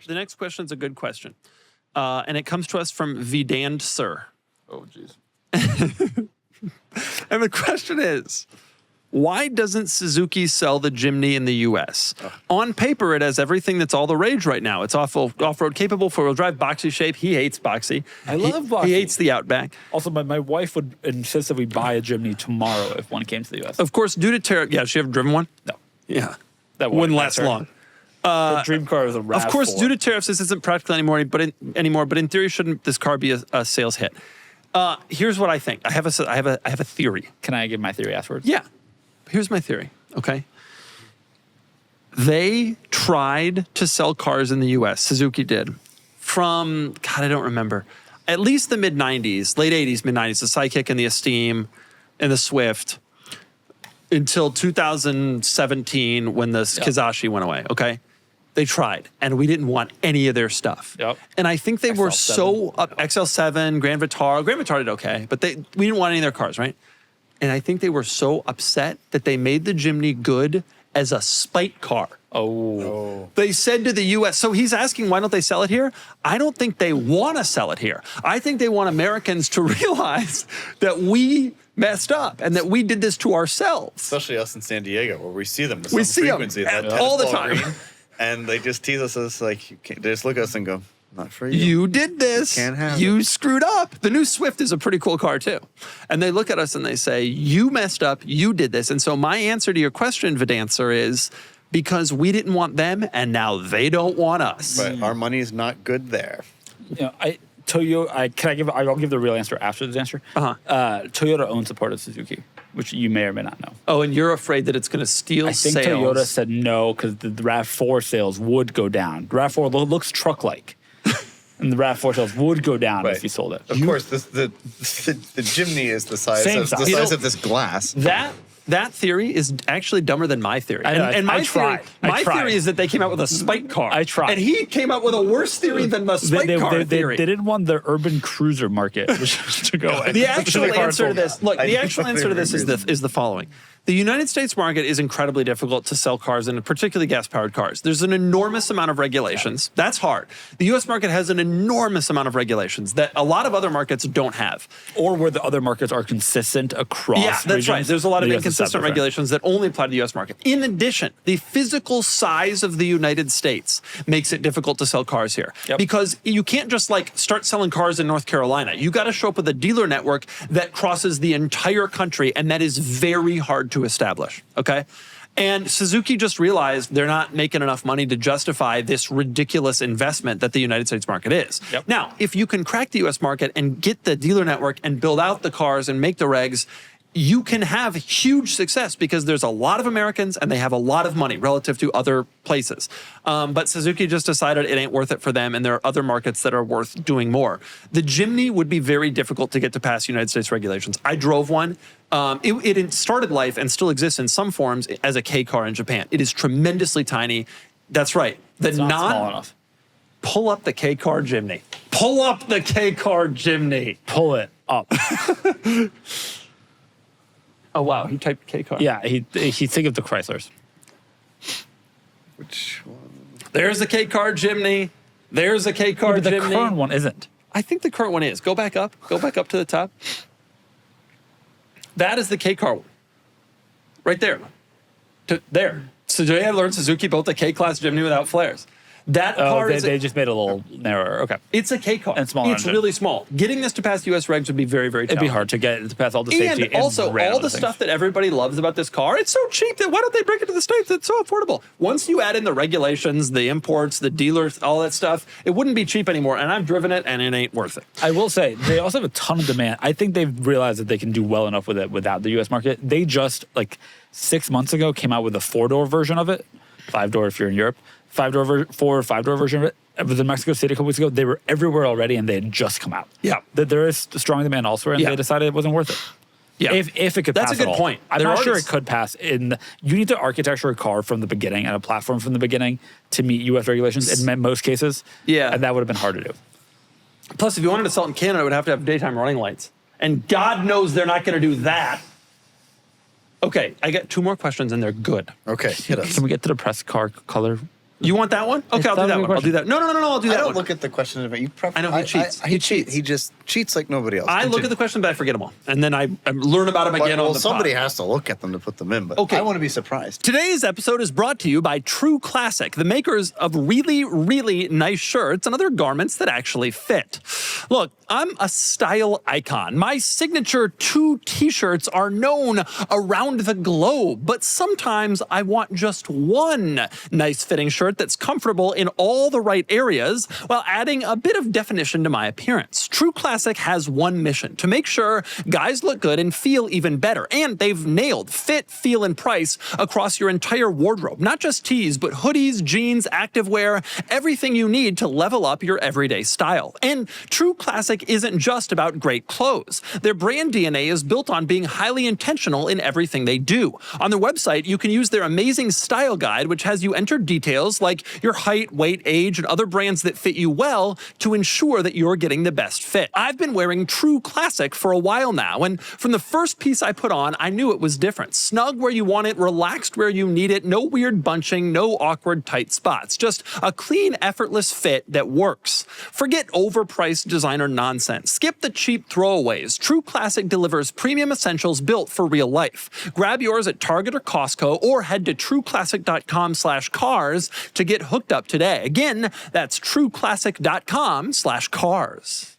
The next question is a good question. And it comes to us from Vidand Sir. Oh, jeez. And the question is, why doesn't Suzuki sell the Jimny in the U.S.? On paper, it has everything that's all the rage right now. It's off-road capable, four-wheel drive, boxy shape. He hates boxy. I love boxy. He hates the Outback. Also, my wife would insist that we buy a Jimny tomorrow if one came to the U.S. Of course, due to tariff, yeah, she ever driven one? No. Yeah. That Wouldn't last long. Her dream car is a RAV4. Of course, due to tariffs, this isn't practical anymore. But in theory, shouldn't this car be a sales hit? Here's what I think. I have a theory. Can I give my theory afterwards? Yeah. Here's my theory. Okay. They tried to sell cars in the U.S. Suzuki did from I don't remember. At least the mid '90s, late '80s, mid '90s. The Sidekick and the Esteem and the Swift until 2017 when the Kizashi went away. Okay. They tried, and we didn't want any of their stuff. Yep. And I think they were XL7. so XL7, Grand Vitara. Grand Vitara did okay, but we didn't want any of their cars, right? And I think they were so upset that they made the Jimny good as a spite car. Oh. They said to the U.S., so he's asking, why don't they sell it here? I don't think they want to sell it here. I think they want Americans to realize that we messed up and that we did this to ourselves. Especially us in San Diego, where we see them with We some see 'em frequency. That all the tennis ball time. green, and they just tease us as like, they just look at us and go, not for you. You did this. Can't have you screwed up. The new Swift is a pretty cool car too. And they look at us and they say, you messed up. You did this. And so my answer to your question, Vidancer, is because we didn't want them and now they don't want us. But our money is not good there. You know, I'll give the real answer after this answer. Toyota owns a part of Suzuki, which you may or may not know. Oh, and you're afraid that it's going to steal I think sales. Toyota said no because the RAV4 sales would go down. The RAV4 looks truck-like. And the RAV4 sales would go down if you sold it. Of course, the Jimny is the size Same of size. the You size know, of this glass. That theory is actually dumber than my theory. And my theory is that they came out with a spike car. I tried. And he came out with a worse theory than the spike car theory. They didn't want the urban cruiser market to go. The actual answer to this, is the following. The United States market is incredibly difficult to sell cars in, particularly gas-powered cars. There's an enormous amount of regulations. That's hard. The U.S. market has an enormous amount of regulations that a lot of other markets don't have. Or where the other markets are consistent across that's regions. right. There's a lot of The US is inconsistent different. regulations that only apply to the U.S. market. In addition, the physical size of the United States makes it difficult to sell cars here. Yep. Because you can't just start selling cars in North Carolina. You got to show up with a dealer network that crosses the entire country, and that is very hard to establish. Okay? And Suzuki just realized they're not making enough money to justify this ridiculous investment that the United States market is. Yep. Now, if you can crack the US market and get the dealer network and build out the cars and make the regs, you can have huge success because there's a lot of Americans and they have a lot of money relative to other places. But Suzuki just decided it ain't worth it for them, and there are other markets that are worth doing more. The Jimny would be very difficult to get to pass United States regulations. I drove one. It started life and still exists in some forms as a K car in Japan. It is tremendously tiny. That's right. It's not small enough. Pull up the K car Jimny. Pull up the K car Jimny. Pull it up. Oh, wow. He typed K car. Yeah, he think of the Chryslers. Which one? There's the K car Jimny. There's a K car But the Jimny. current one isn't. I think the current one is. Go back up. Go back up to the top. That is the K car one. Right there. There. So today I learned Suzuki built a K-Class Jimny without flares. That car is... They just made it a little narrower. Okay. It's a K car. And smaller It's engine. really small. Getting this to pass US regs would be very, very It'd challenging. be hard to get it to pass all the safety And also, random all the things. stuff that everybody loves about this car, it's so cheap that why don't they bring it to the States? It's so affordable. Once you add in the regulations, the imports, the dealers, all that stuff, it wouldn't be cheap anymore. And I've driven it, and it ain't worth it. I will say, they also have a ton of demand. I think they've realized that they can do well enough with it without the U.S. market. They just, 6 months ago, came out with a 4-door version of it. 5-door if you're in Europe. 4 or 5-door version of it. It was in Mexico City a couple weeks ago. They were everywhere already, and they had just come out. Yeah. There is strong demand elsewhere, and they decided it wasn't worth it. Yeah. If it could That's pass a good at all. point. I'm They're not sure already- it could pass. You need to architecture a car from the beginning and a platform from the beginning to meet U.S. regulations in most cases. Yeah. And that would have been hard to do. Plus, if you wanted to sell it in Canada, it would have to have daytime running lights. And God knows they're not going to do that. Okay, I got 2 more questions, and they're good. Okay, hit us. Can we get to the press car color You want that one? Okay, I'll do That that was a one. I'll do question. that. No, I'll do that I don't one. look at the question of it. You I know he cheats. He cheats. He just cheats like nobody else. I look at the question, but I forget them all. And then I learn about them again on the somebody pod. has to look at them to put them in, but Okay. I want to be surprised. Today's episode is brought to you by True Classic, the makers of really, really nice shirts and other garments that actually fit. Look, I'm a style icon. My signature 2 t-shirts are known around the globe, but sometimes I want just one nice fitting shirt that's comfortable in all the right areas while adding a bit of definition to my appearance. True Classic has one mission: to make sure guys look good and feel even better. And they've nailed fit, feel, and price across your entire wardrobe. Not just tees, but hoodies, jeans, activewear, everything you need to level up your everyday style. And True Classic isn't just about great clothes. Their brand DNA is built on being highly intentional in everything they do. On their website, you can use their amazing style guide, which has you enter details like your height, weight, age, and other brands that fit you well to ensure that you're getting the best fit. I've been wearing True Classic for a while now, and from the first piece I put on, I knew it was different. Snug where you want it, relaxed where you need it, no weird bunching, no awkward tight spots. Just a clean, effortless fit that works. Forget overpriced designer nonsense. Skip the cheap throwaways. True Classic delivers premium essentials built for real life. Grab yours at Target or Costco, or head to trueclassic.com/cars to get hooked up today. Again, that's trueclassic.com/cars.